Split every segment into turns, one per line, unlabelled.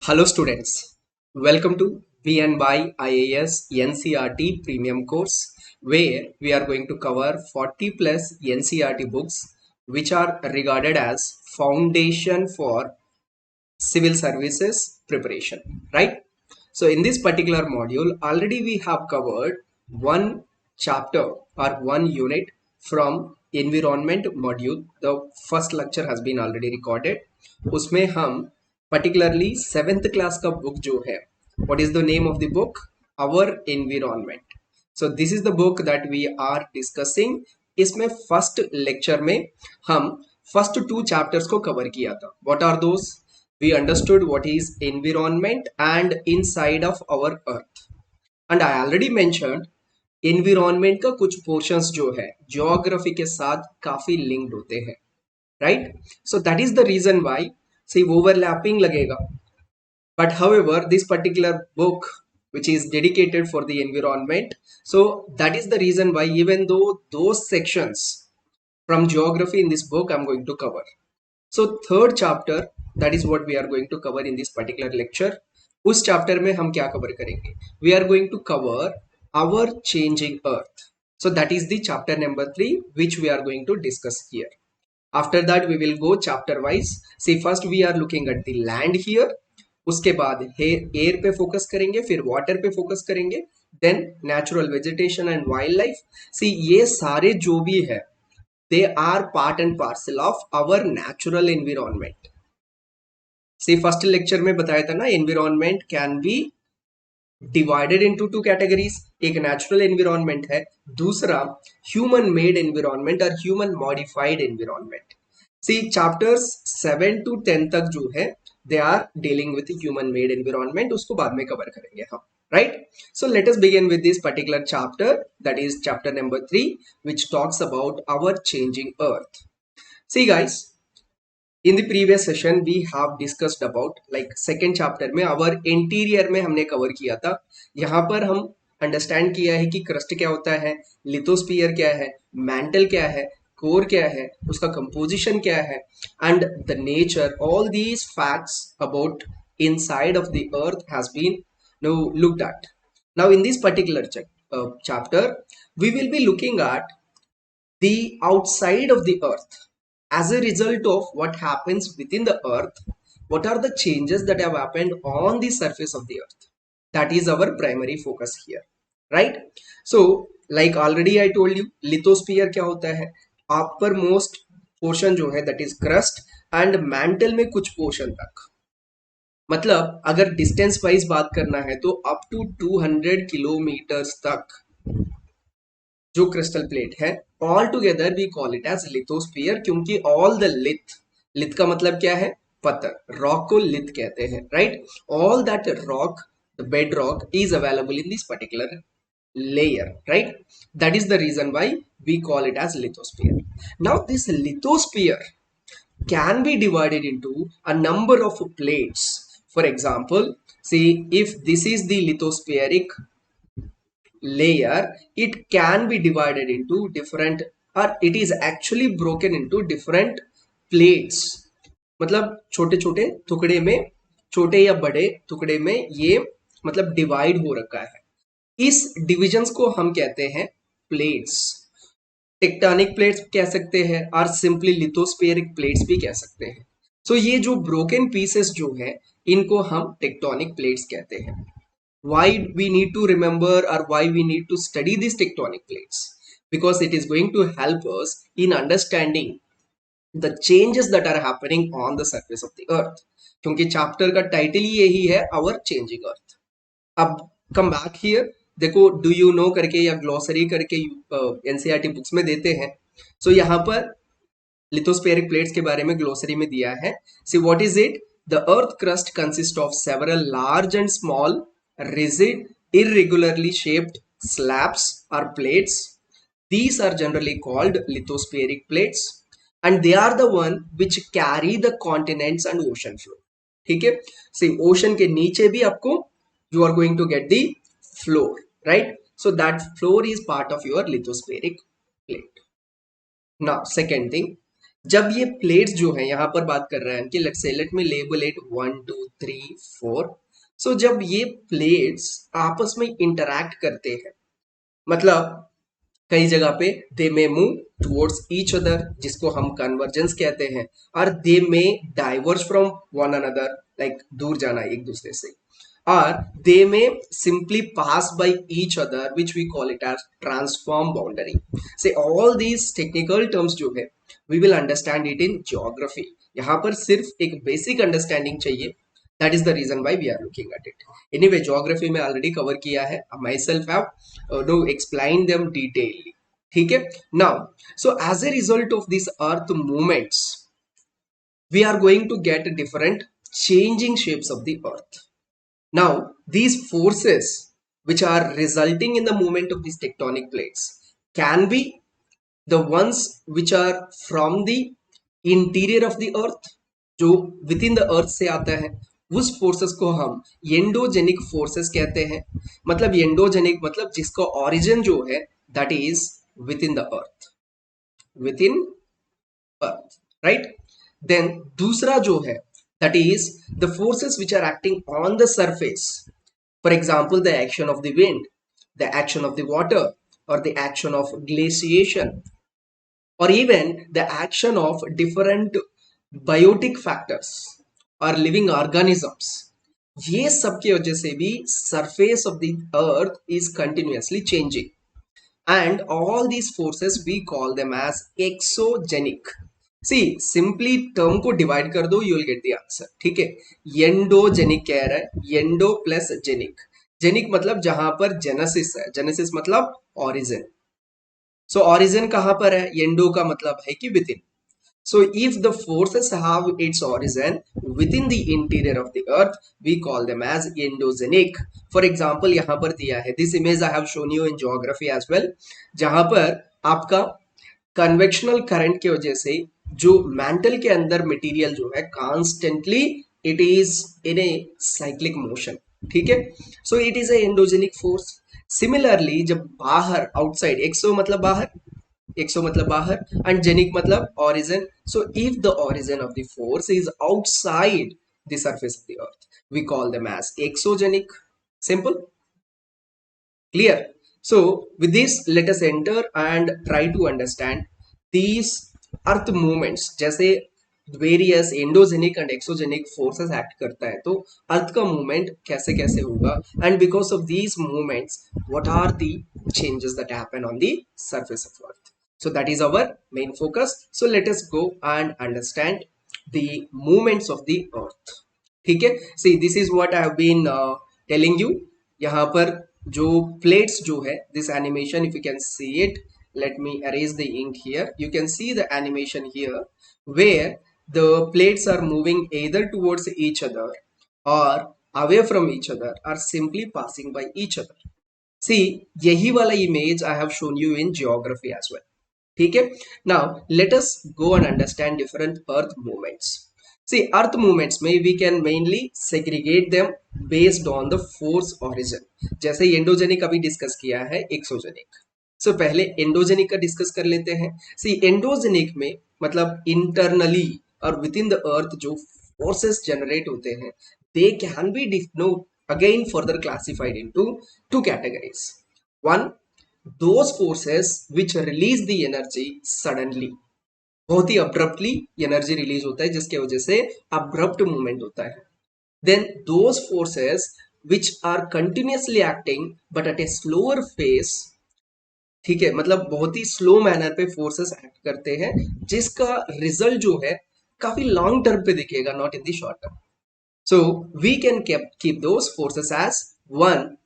Hello students, welcome to BNY IAS NCRT Premium course where we are going to cover 40 plus NCRT books which are regarded as foundation for civil services preparation, right? So in this particular module already we have covered one chapter or one unit from environment module. The first lecture has been already recorded. उसमें हम particularly 7th class का book जो है, what is the name of the book? Our Environment. So this is the book that we are discussing. इसमें first lecture में हम first two chapters को cover किया था. What are those? We understood what is environment and inside of our earth. And I already mentioned environment का कुछ portions जो है geography के साथ काफी linked होते हैं, right? So that is the reason why say overlapping लगेगा. But however, this particular book which is dedicated for the environment, so that is the reason why even though those sections from geography in this book I'm going to cover. So third chapter, that is what we are going to cover in this particular lecture. उस chapter में हम क्या cover करेंगे? We are going to cover our changing earth. So that is the chapter number 3 which we are going to discuss here. After that we will go chapter wise. See, first we are looking at the land here. उसके बाद air पे focus करेंगे, फिर water पे focus करेंगे, then natural vegetation and wildlife. See ये सारे जो भी है they are part and parcel of our natural environment. See, first lecture में बताया था ना, environment can be divided into two categories. एक natural environment है, दूसरा human made environment और human modified environment. See, chapters 7 to 10 तक जो है they are dealing with human made environment. उसको बाद में cover करेंगे हम, right? So let us begin with this particular chapter, that is chapter number 3, which talks about our changing earth. See guys, in the previous session we have discussed about like second chapter में our interior में हमने cover किया था. यहाँ पर हम understand किया है कि crust क्या होता है, lithosphere क्या है, mantle क्या है, core क्या है, उसका composition क्या है, and the nature. All these facts about inside of the earth has been now looked at. Now in this particular chapter we will be looking at the outside of the earth. As a result of what happens within the earth, what are the changes that have happened on the surface of the earth? That is our primary focus here, right? So like already I told you, lithosphere क्या होता है, upper most portion जो है, that is crust, and mantle में कुछ portion तक. मतलब अगर डिस्टेंस वाइज बात करना है तो अप टू 200 किलोमीटर्स तक जो क्रिस्टल प्लेट है, all together we call it as lithosphere. क्योंकि ऑल द लिथ का मतलब क्या है? पत्थर. रॉक को लिथ कहते हैं, right? All that rock, the bed rock is available in this particular layer, right? That is the reason why we call it as lithosphere. Now this lithosphere can be divided into a number of plates. For example, see, if this is the lithospheric layer, it can be divided into different, or it is actually broken into different plates. मतलब छोटे छोटे टुकड़े में, छोटे या बड़े टुकड़े में ये मतलब डिवाइड हो रखा है. इस डिविजन्स को हम कहते हैं प्लेट्स. टेक्टोनिक प्लेट्स कह सकते हैं और सिंपली लिथोस्फेरिक प्लेट्स भी कह सकते हैं. सो ये जो ब्रोकन पीसेस जो है, इनको हम टेक्टोनिक प्लेट्स कहते हैं. Why we need to remember, or why we need to study these tectonic plates? Because it is going to help us in understanding the changes that are happening on the surface of the earth. क्योंकि chapter का title ही यही है, our changing earth. अब come back here, देखो do you know करके या glossary करके NCERT books में देते हैं. सो यहाँ पर लिथोस्फेरिक प्लेट्स के बारे में ग्लोसरी में दिया है. See what is it? The earth crust consist of several large and small rigid, irregularly shaped slabs or plates. These are generally called lithospheric plates, and they are the one which carry the continents and ocean floor. ठीक है? See, ocean के नीचे भी आपको you are going to get the floor, right? So that floor is part of your lithospheric plate. Now, second thing, जब ये plates जो है यहाँ पर बात कर रहे हैं कि लेट मी लेबल इट 1 2 3 4। सो जब ये प्लेट्स आपस में इंटरैक्ट करते हैं, मतलब कई जगह पे they may move towards each other, जिसको हम कन्वर्जेंस कहते हैं, और they may diverge from one another, like दूर जाना एक दूसरे से, or they may simply pass by each other, which we call it as transform boundary. Say all these technical terms जो है we will understand it in geography. यहाँ पर सिर्फ एक basic understanding चाहिए. That is the reason why we are looking at it. Anyway, geography में already cover किया है. Myself have no explain them detailedly. ठीक है. Now, so as a result of these earth movements, we are going to get different changing shapes of the earth. Now, these forces which are resulting in the movement of these tectonic plates can be the ones which are from the interior of the earth, जो within the earth से आता है, उस forces को हम endogenic forces कहते हैं. मतलब endogenic मतलब जिसका origin जो है that is within the within earth, right? Then दूसरा जो है that is the forces which are acting on the surface. For example, the action of the wind, the action of the water, or the action of glaciation, or even the action of different biotic factors or living organisms. ये सब की वजह से भी surface of the earth is continuously changing, and all these forces we call them as exogenic. C simply term को divide कर दो, you will get the answer. ठीक है, एंडोजेनिक कह रहा है, एंडो प्लस जेनिक. जेनिक मतलब जहां पर जेनेसिस है, जेनेसिस मतलब ऑरिजिन. सो ऑरिजिन कहां पर है, एंडो का मतलब है कि with in. So if the forces have its origin within the interior of the earth, we call them as endogenic. For example, यहाँ पर दिया है, this image I have shown you in geography as well, जहां पर आपका convectional current की वजह से जो मैंटल के अंदर मटेरियल जो है constantly it is in a cyclic motion. ठीक है, so it is a endogenic force. Similarly जब बाहर आउटसाइड, एक्सो मतलब बाहर, एक्सो मतलब बाहर, एंड जेनिक मतलब origin. So if the origin of the force is outside the surface of the earth, we call them as exogenic. Simple, clear? So with this, let us enter and try to understand these earth movements. जैसे various endogenic and exogenic forces act करता है, तो earth का movement कैसे कैसे होगा, and because of these movements what are the changes that happen on the surface of earth. So that is our main focus. So let us go and understand the movements of the earth. ठीक है, see this is what I have been telling you. यहाँ पर जो plates जो है, this animation if you can see it, let me erase the ink here. You can see the animation here where the plates are moving either towards each other or away from each other or simply passing by each other. See, यही वाला image I have shown you in geography as well. ठीक है, now let us go and understand different earth movements. See, earth movements में we can mainly segregate them based on the force origin. जैसे endogenic अभी discuss किया है, exogenic. सो पहले endogenic का discuss कर लेते हैं. सी एंडोजेनिक में मतलब इंटरनली और विद इन द अर्थ जो फोर्सेस जनरेट होते हैं, they can be no again further classified into two categories. One, those forces which release the energy suddenly, बहुत ही अब्रप्टली एनर्जी रिलीज होता है जिसके वजह से अब्रप्ट मूवमेंट होता है. Then those forces which are continuously acting but at a slower phase. ठीक है, मतलब बहुत ही स्लो मैनर पे फोर्सेस एक्ट करते हैं जिसका रिजल्ट जो है काफी लॉन्ग टर्म पे दिखेगा, not in the short term. So we can keep those forces as one,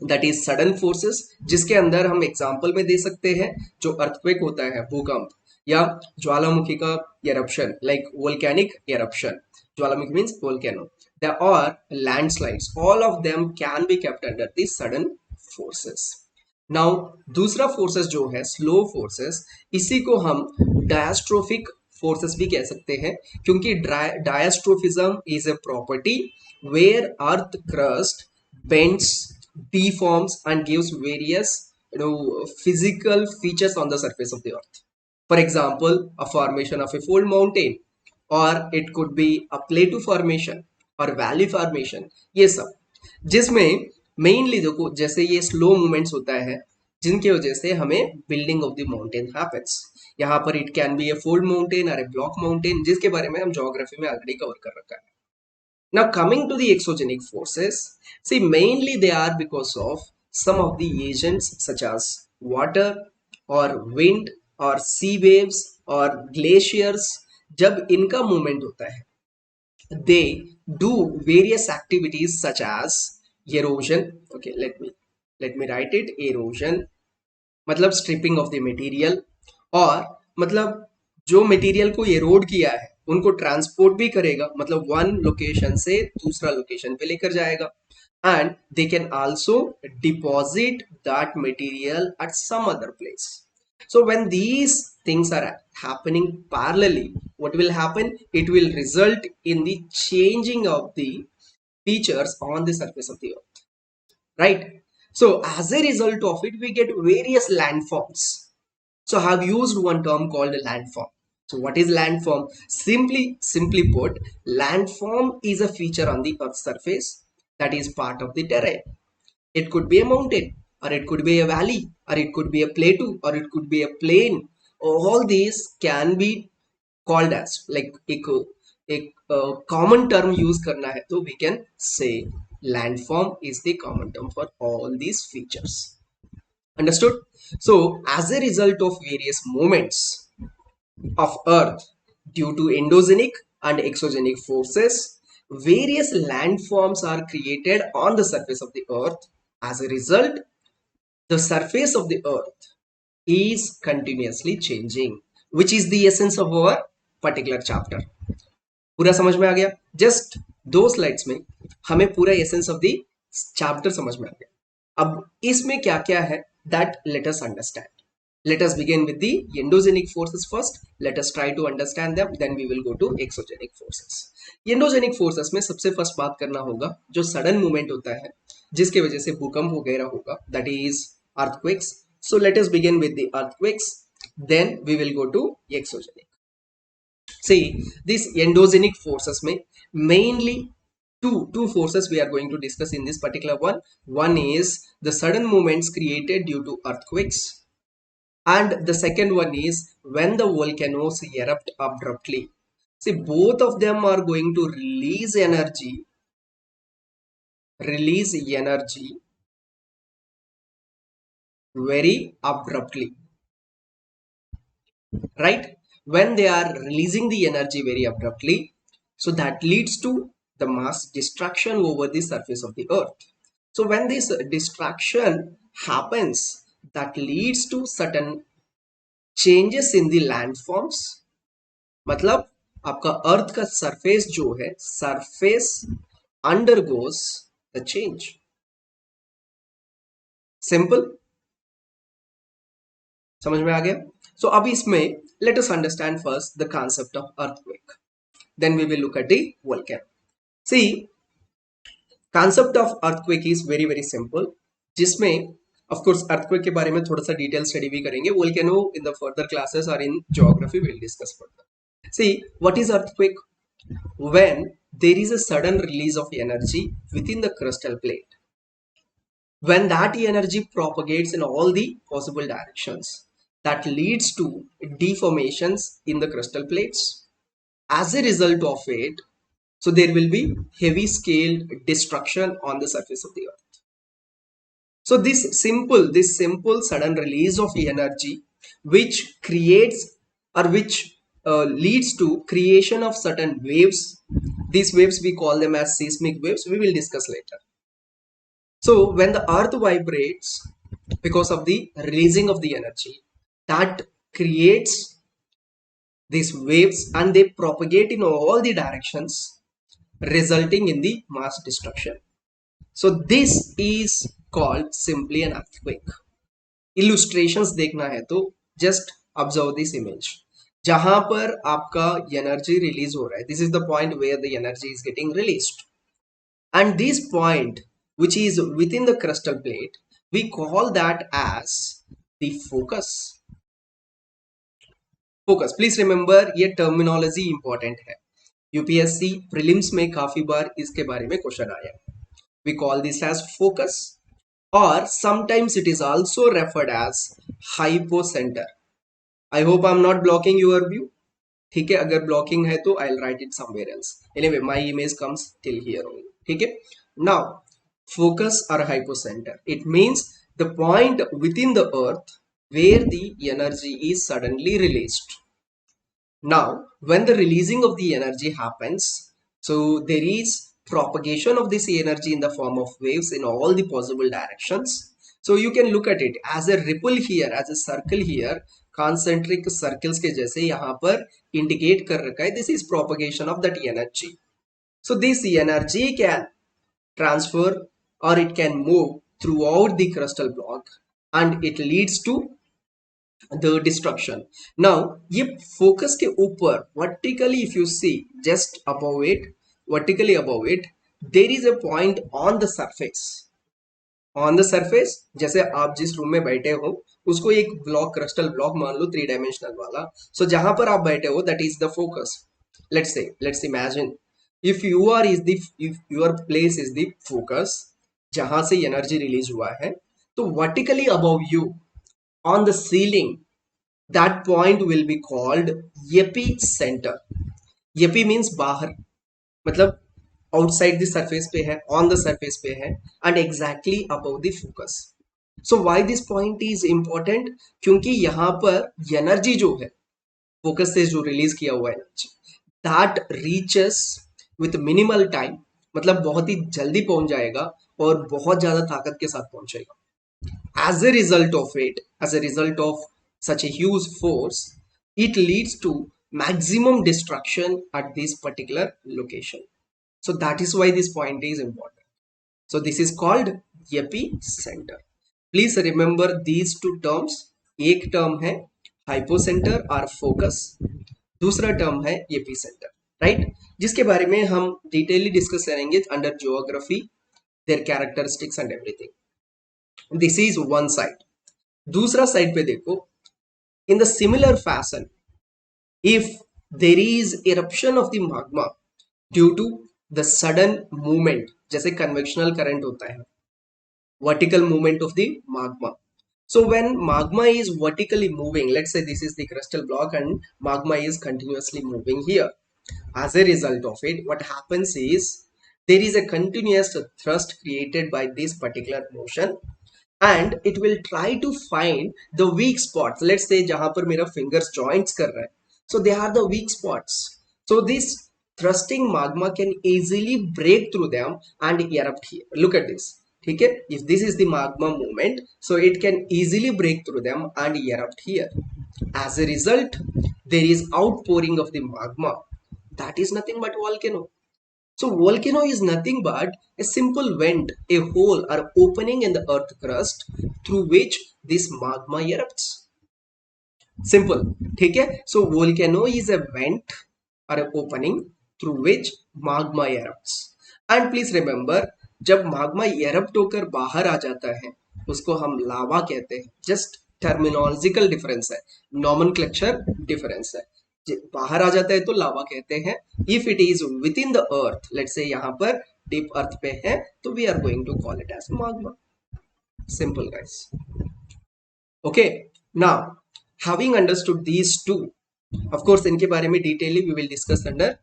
that is sudden forces, जिसके अंदर हम एग्जाम्पल में दे सकते हैं जो अर्थक्वेक होता है, भूकंप, या ज्वालामुखी का एरप्शन, लाइक वोल्केनिक एरप्शन. ज्वालामुखी मीन्स वोल्केनो. और landslides, all of them can be kept under the sudden forces. Now दूसरा फोर्सेस जो है स्लो फोर्सेस, इसी को हम डायस्ट्रोफिक फोर्सेस भी कह सकते हैं, क्योंकि diastrophism is a property where earth crust bends, deforms and gives various physical features on the surface of the earth. For example, a formation of a fold mountain, or it could be a plateau formation और valley formation, ये सब जिसमें mainly देखो जैसे ये slow movements होता है जिनकी वजह से हमें building of the mountain happens. यहाँ पर it can be A fold mountain और ए ब्लॉक माउंटेन, जिसके बारे में हम ज्योग्राफी में ऑलरेडी कवर कर रखा है। Now coming to the exogenic forces, see mainly they are because of some of the agents such as water or wind or sea waves or glaciers। जब इनका मूवमेंट होता है they do various activities such as erosion। Okay, let me write it, erosion मतलब striping of the material, और मतलब जो material को arrowed किया है उनको ट्रांसपोर्ट भी करेगा, मतलब वन लोकेशन से दूसरा लोकेशन पे लेकर जाएगा, and they can also deposit that material at some other place. So when these things are happening parallelly, what will happen? It will result in the changing of the features on the surface of the earth, right? So as a result of it, we get various landforms. So I have used one term called landform. So what is landform? Simply put, landform is a feature on the earth's surface that is part of the terrain. It could be a mountain, or it could be a valley, or it could be a plateau, or it could be a plain. All these can be called as like एक common term use करना है तो we can say landform is the common term for all these features. Understood? So as a result of various movements of earth due to endogenic and exogenic forces, various landforms are created on the surface of the earth. As a result, the surface of the earth is continuously changing, which is the essence of our particular chapter. पूरा समझ में आ गया? Just दो slides में हमें पूरा essence of the chapter समझ में आ गया। अब इसमें क्या क्या है that let us understand. Let us begin with the endogenic forces first. Let us try to understand them. Then we will go to exogenic forces. Endogenic forces में सबसे फर्स्ट बात करना होगा जो सडन मूवमेंट होता है जिसके वजह से भूकंप वगैरह होगा, that is earthquakes. So let us begin with the earthquakes. Then we will go to exogenic. See, these endogenic forces में mainly two forces we are going to discuss in this particular one. One is the sudden movements created due to earthquakes, and the second one is when the volcanoes erupt abruptly. See, both of them are going to release energy very abruptly, right? When they are releasing the energy very abruptly, so that leads to the mass destruction over the surface of the earth. So when this destruction happens, that leads to certain changes in the landforms। मतलब आपका अर्थ का surface जो है, surface undergoes the change. Simple, समझ में आ गया? So अब इसमें let us understand first the concept of earthquake, then we will look at the volcano. See, concept of earthquake is very very simple, जिसमें ऑफ कोर्स अर्थक्वेक के बारे में थोड़ा सा डिटेल स्टडी भी करेंगे। Volcano in the further classes और in geography will discuss further. See, what is earthquake? When there is a sudden release of energy within the crustal plate, when that energy propagates in all the possible directions, that leads to deformations in the crustal plates. As a result of it, so there will be heavy scale destruction on the surface of the earth. So this simple sudden release of energy which creates or which leads to creation of certain waves. These waves we call them as seismic waves. We will discuss later. So when the earth vibrates because of the releasing of the energy, that creates these waves and they propagate in all the directions, resulting in the mass destruction. So this is called simply an earthquake. Illustrations देखना है तो just observe this image. जहां पर आपका energy release हो रहा है, this is the point where the energy is getting released, and this point which is within the crustal plate, we call that as the focus. Focus, please remember ये terminology important है, UPSC prelims में काफी बार इसके बारे में question आया। We call this as focus और sometimes it is also referred as hypocentre. I hope I am not blocking your view. ठीक है, अगर ब्लॉकिंग है तो I will write it somewhere else. Anyway my image comes till here only. ठीक है, now focus or hypocenter, it means the point within the earth where the energy is suddenly released. Now when the releasing of the energy happens, so there is propagation of this energy in the form of waves in all the possible directions. So you can look at it as a ripple here, as a circle here, concentric circles के जैसे यहाँ पर indicate कर रखा है, this is propagation of that energy. So this energy can transfer or it can move throughout the crystal block and it leads to the destruction. Now ये focus के ऊपर vertically if you see just above it, vertically above it, there is a point on the surface. On the surface, जैसे आप जिस room में बैठे हो उसको एक ब्लॉक, क्रिस्टल ब्लॉक मान लो 3 डायमेंशनल वाला, सो जहां पर आप बैठे हो that is the focus. Let's imagine if you are is the, if your place is the focus जहां से एनर्जी रिलीज हुआ है, तो vertically above you on the ceiling that point will be called epicentre. Epi means बाहर, मतलब outside the surface पे है, on the surface पे है and exactly above the focus. So why this point is important, क्योंकि यहाँ पर energy जो है फोकस से जो रिलीज किया हुआ energy that reaches with minimal time, मतलब बहुत ही जल्दी पहुंच जाएगा और बहुत ज्यादा ताकत के साथ पहुंचेगा. As a result of it, as a result of such a huge force, it leads to maximum destruction at this particular location. So that is why this point is important. So this is called epicenter. Please remember these two terms. एक term है hypocentre और focus, दूसरा term है epicentre, right, जिसके बारे में हम detailly discuss करेंगे under geography, their characteristics and everything. This is one side. दूसरा साइड पे देखो, in the similar fashion if there is eruption of the magma due to the sudden movement, जैसे convectional current होता है, vertical movement of the magma. So when magma is vertically moving, let's say this is the crystal block and magma is continuously moving here. As a result of it, what happens is there is a continuous thrust created by this particular motion and it will try to find the weak spots. Let's say जहां पर मेरा fingers joints कर रहा है, so they are the weak spots. So this thrusting magma can easily break through them and erupt here. Look at this. ठीक है, if this is the magma movement, so it can easily break through them and erupt here. As a result, there is outpouring of the magma. That is nothing but volcano. So volcano is nothing but a simple vent, a hole or opening in the earth crust through which this magma erupts. Simple, ठीक है. So volcano is a vent or an opening through which magma erupts. And please remember, जब magma erupt होकर बाहर आ जाता है उसको हम लावा कहते हैं. जस्ट टर्मिनोलॉजिकल डिफरेंस है, नॉमेनक्लेचर डिफरेंस है. बाहर आ जाता है तो लावा कहते हैं. If it is within the earth, let's say यहाँ पर डीप अर्थ पे है, तो we are going to call it as magma. Simple guys. Okay, now having understood these two, of course इनके बारे में detailly we will discuss under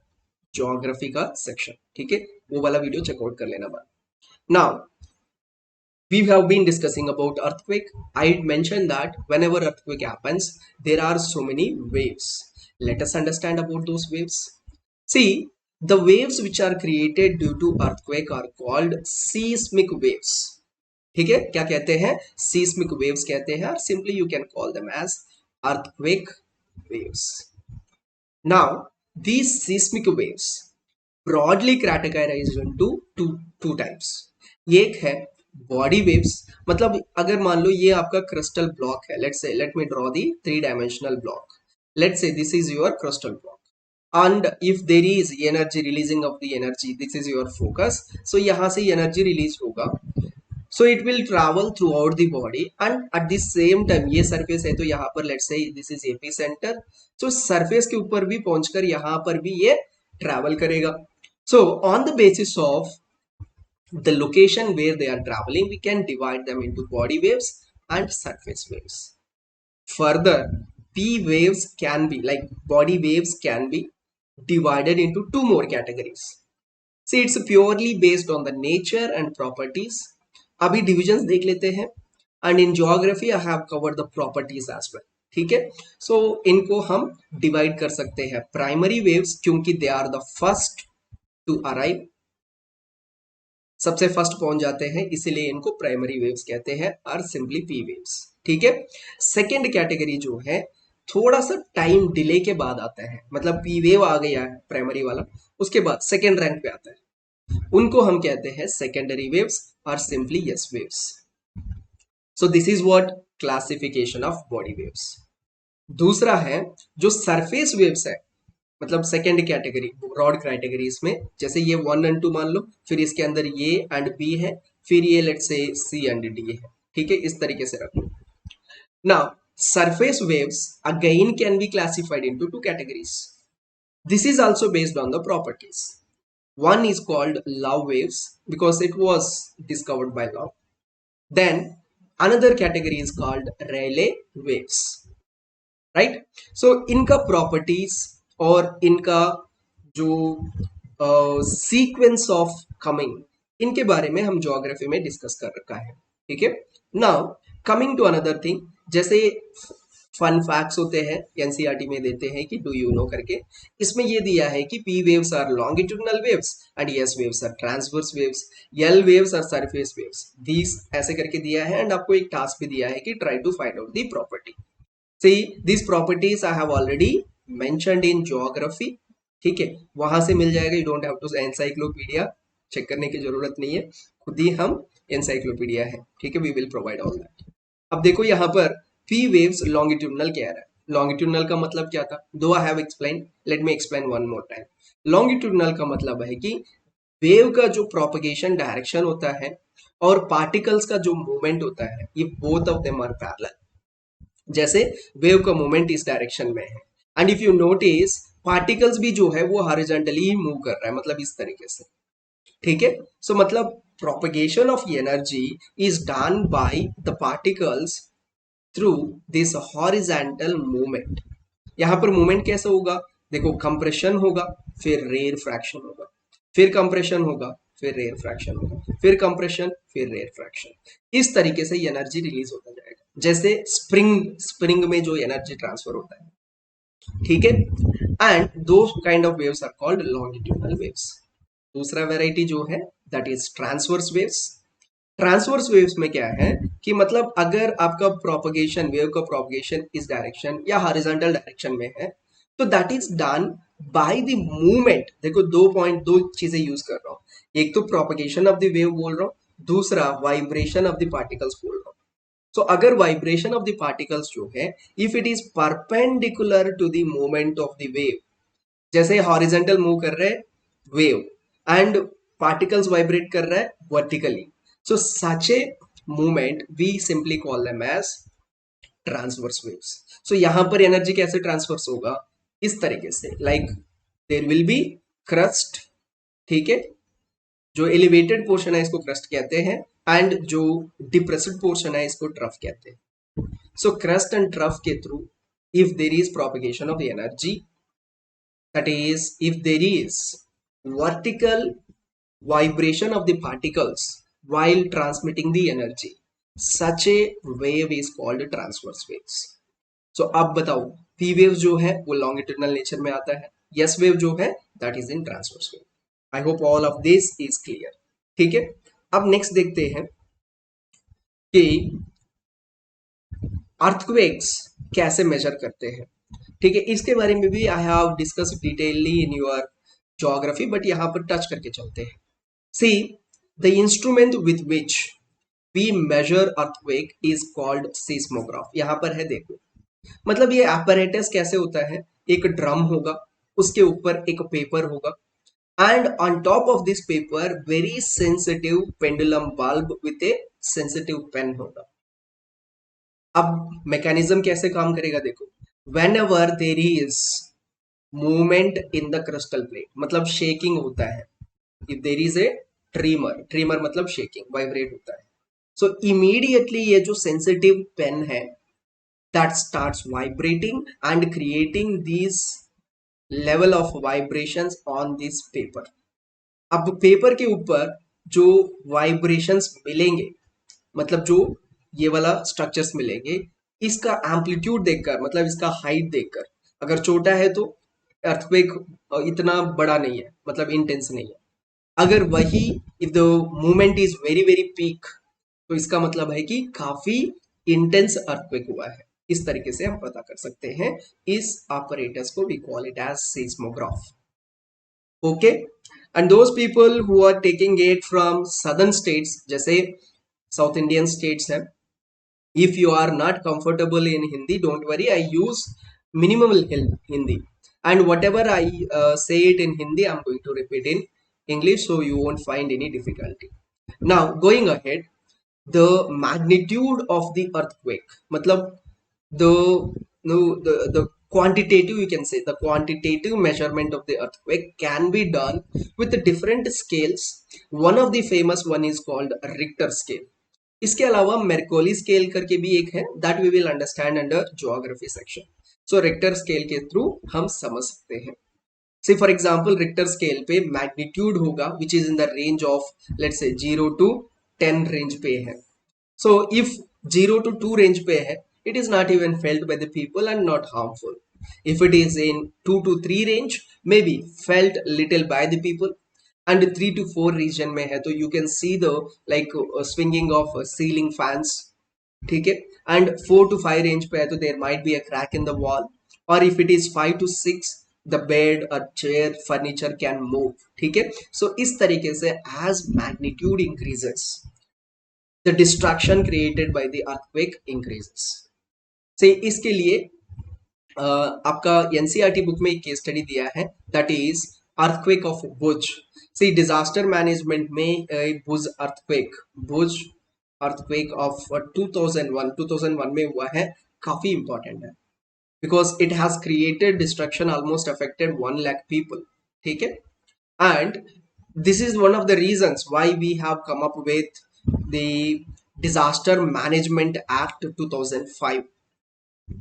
geography का section. ठीक है, वो वाला वीडियो चेकआउट कर लेना बाद. Now, we have been discussing about earthquake. I mentioned that whenever earthquake happens, there are so many waves. Let us understand about those waves. See, the waves which are created due to earthquake are called seismic waves. ठीक है, क्या कहते हैं? Seismic waves कहते हैं, or simply you can call them as earthquake waves. Now, these seismic waves broadly categorized into two types. एक है body waves, मतलब अगर मान लो ये आपका क्रिस्टल ब्लॉक है, let me draw the 3 dimensional block. Let's say this is your crystal block and if there is energy releasing of the energy, this is your focus. So यहाँ से energy release होगा so it will travel throughout the body and at the same time ये surface है तो यहाँ पर let's say this is epicentre, so surface के ऊपर भी पहुंचकर यहाँ पर भी ये ट्रैवल करेगा. So on the basis of the location where they are traveling, we can divide them into body waves and surface waves. Further, p waves can be like body waves can be divided into two more categories. See, it's purely based on the nature and properties. अभी divisions देख लेते हैं. And in geography I have covered the properties as well. ठीक है, so इनको हम divide कर सकते हैं primary waves क्योंकि they are the first to arrive, सबसे फर्स्ट पहुंच जाते हैं, इसीलिए इनको प्राइमरी वेव्स कहते हैं और सिंपली पी वेव्स. ठीक है, सेकंड कैटेगरी जो है थोड़ा सा टाइम डिले के बाद आता है, मतलब पी वेव आ गया है प्राइमरी वाला, उसके बाद सेकंड रैंक पे आता है, उनको हम कहते हैं सेकेंडरी वेव्स और simply yes waves. So this is what classification of body waves. दूसरा है जो सरफेस वेव्स है, मतलब सेकेंड कैटेगरी ब्रॉड कैटेगरीज में, जैसे ये 1 और 2 मान लो, फिर इसके अंदर ये एंड बी है, फिर ये let's say C and D है. ठीक है, इस तरीके से रख लो. Now surface waves again can be classified into two categories. This is also based on the properties. One is called Love waves because it was discovered by Love. Then another category is called Rayleigh waves. Right? So इनका properties और इनका जो sequence of coming, इनके बारे में हम geography में discuss कर रखा है. ठीक है, now coming to another thing, जैसे फन फैक्ट्स होते हैं एनसीईआरटी में देते हैं कि डू यू नो करके, इसमें ये दिया है कि P waves are longitudinal waves and S waves are transverse waves, L waves are surface waves, these ऐसे करके दिया है. एंड आपको एक टास्क भी दिया है कि try to find out the property. See this properties I have already mentioned in geography. ठीक है, वहां से मिल जाएगा, you don't have to encyclopedia check करने की जरूरत नहीं है, खुद ही हम एनसाइक्लोपीडिया है. ठीक है, we will provide all that. अब देखो यहाँ पर पी वेव्स लॉन्गिट्यूडनल कह रहा है. लॉन्गिट्यूडनल का मतलब क्या था, दो I have explain, let me explain one more time. Longitudinal का मतलब है कि वेव का जो प्रोपगेशन डायरेक्शन होता है और पार्टिकल्स का जो मूवमेंट होता है, ये both of them are parallel. जैसे वेव का मूवमेंट इस डायरेक्शन में है and if you notice particles भी जो है वो हॉरिजॉन्टली मूव कर रहा है, मतलब इस तरीके से. ठीक है, सो मतलब propagation of energy is done by the particles through this horizontal movement. यहां पर मूवमेंट कैसे होगा, देखो कंप्रेशन होगा, फिर रेयर फ्रैक्शन होगा, फिर कंप्रेशन होगा, फिर रेयर फ्रैक्शन होगा, फिर कंप्रेशन, फिर रेयर फ्रैक्शन. इस तरीके से एनर्जी रिलीज होता जाएगा, जैसे स्प्रिंग में जो एनर्जी ट्रांसफर होता है. ठीक है, एंड दो kind of waves are called longitudinal waves. दूसरा वेराइटी जो है that is transverse waves. Transverse waves में क्या है कि मतलब अगर आपका प्रोपगेशन, वेव का प्रोपगेशन इस डायरेक्शन या हॉरिजॉन्टल डायरेक्शन में है तो that is done by the movement. देखो दो चीजें यूज कर रहा हूं, एक तो प्रोपगेशन ऑफ द वेव बोल रहा हूं, दूसरा वाइब्रेशन ऑफ द पार्टिकल्स बोल रहा हूं. सो अगर वाइब्रेशन ऑफ द पार्टिकल्स जो है if it is perpendicular to the movement of the wave, जैसे हॉरिजॉन्टल मूव कर रहे हैं वेव एंड पार्टिकल्स वाइब्रेट कर रहा है vertically, so such a movement we simply call them as transverse waves. so यहाँ पर एनर्जी कैसे ट्रांसफर्स होगा, इस तरीके से, like there will be crust. ठीक है, जो एलिवेटेड पोर्शन है इसको क्रस्ट कहते हैं एंड जो डिप्रेस्ड पोर्शन है इसको ट्रफ कहते हैं. सो क्रस्ट एंड ट्रफ के through if there is propagation of energy, that is if there is vertical vibration of the particles while transmitting the energy, such a wave is called transverse waves. so अब बताओ p waves जो है वो longitudinal nature में आता है, s wave जो है that is in transverse wave. I hope all of this is clear. ठीक है, अब नेक्स्ट देखते हैं कि अर्थक्वेक्स कैसे मेजर करते हैं. ठीक है, इसके बारे में भी I have discuss detailed in your geography, but यहाँ पर टच करके चलते हैं. See, the instrument with which we measure earthquake is called seismograph. यहाँ पर है देखो, मतलब ये apparatus कैसे होता है, एक ड्रम होगा, उसके ऊपर एक पेपर होगा and on top of this paper very sensitive pendulum bulb with a sensitive pen होगा। अब मैकेनिज्म कैसे काम करेगा देखो, whenever there is movement in the crystal plate, मतलब शेकिंग होता है, if there is a tremor, tremor मतलब शेकिंग, वाइब्रेट होता है, सो इमीडिएटली ये जो सेंसिटिव पेन है that starts vibrating and creating these level of vibrations on this paper। अब पेपर के ऊपर जो वाइब्रेशंस मिलेंगे, मतलब जो ये वाला स्ट्रक्चर्स मिलेंगे, इसका एम्पलीट्यूड देखकर, मतलब इसका हाइट देखकर, अगर छोटा है तो अर्थक्वेक इतना बड़ा नहीं है, मतलब इंटेंस नहीं है। अगर वही if the movement is very very peak, तो इसका मतलब है कि काफी इंटेंस अर्थक्वेक हुआ है। इस तरीके से हम पता कर सकते हैं। इस ऑपरेटर्स को we call it as seismograph। Okay, and those people who are taking it from southern states, जैसे साउथ इंडियन स्टेट्स हैं, if you are not comfortable in Hindi, don't worry, I use minimal Hindi, and whatever I say it in Hindi, I'm going to repeat in English, so you won't find any difficulty। Now going ahead, the magnitude of the earthquake, matlab the no the quantitative, you can say the quantitative measurement of the earthquake can be done with the different scales। one of the famous one is called Richter scale। इसके अलावा मेर्कोली scale करके भी एक है, that we will understand under geography section. So Richter scale के through हम समझ सकते हैं। Say for example Richter scale पे मैग्नीट्यूड होगा which is in the range of let's say 0 to 10 range पे है। सो इफ 0 to 2 रेंज पे है, it is not even felt by the people and not harmful. if it is in 2 to 3 range, maybe felt little by the people, and 3 to 4 region में है तो you can see the like swinging of ceiling fans, ठीक है, and 4 to 5 range पे है तो there might be a crack in the wall, or if it is 5 to 6 the bed or chair furniture can move, ठीक है। so इस तरीके से as magnitude increases the destruction created by the earthquake increases। से इसके लिए आपका NCERT book में एक केस स्टडी दिया है, that is earthquake of Bhuj. See disaster management में भुज अर्थक्वेक ऑफ 2001 में हुआ है, काफी इंपॉर्टेंट है because it has created destruction, almost affected 1 lakh people, ठीक है। And this is one of the reasons why we have come up with the disaster management act 2005,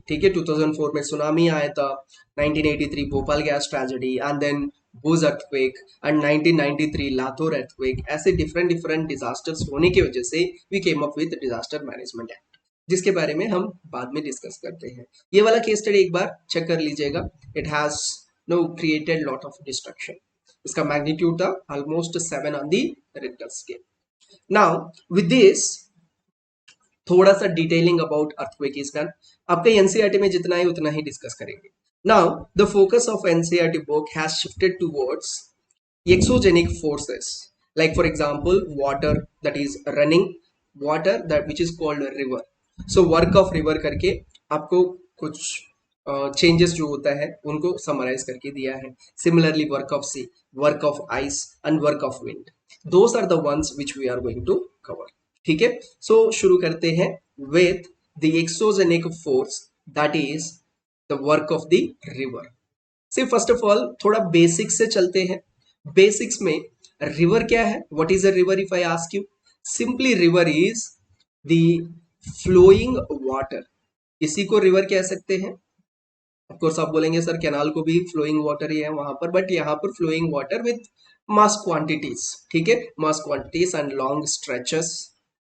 ठीक है। 2004 में सुनामी आया था, 1983 Bhopal gas tragedy, and then Bhuj earthquake, and 1993 Latur earthquake. ऐसे different different disasters होने की वजह से we came up with disaster management act, जिसके बारे में हम बाद में डिस्कस करते हैं। ये वाला केस स्टडी एक बार चेक कर लीजिएगा। It has no created lot of destruction. इसका मैग्नीट्यूड था almost 7 on the Richter scale. Now with this थोड़ा सा detailing about earthquake is done. आपके एनसीईआरटी में जितना है उतना ही डिस्कस करेंगे। Now the focus of NCERT book has shifted towards exogenic forces, like for example water that is running, water that which is called a river। so work of river करके आपको कुछ changes जो होता है उनको summarise करके दिया है। Similarly work of sea, work of ice and work of wind, those are the ones which we are going to cover, ठीक है। सो शुरू करते हैं with the exogenic force, that is the work of the river. See first of all थोड़ा basic से चलते हैं। Basics में रिवर क्या है, what is a river if I ask you, simply river is the flowing water. इसी को river कह सकते हैं। ऑफ कोर्स आप बोलेंगे सर कैनाल को भी फ्लोइंग वाटर ही है वहां पर, बट यहाँ पर flowing water with mass quantities, ठीक है, mass quantities and long stretches,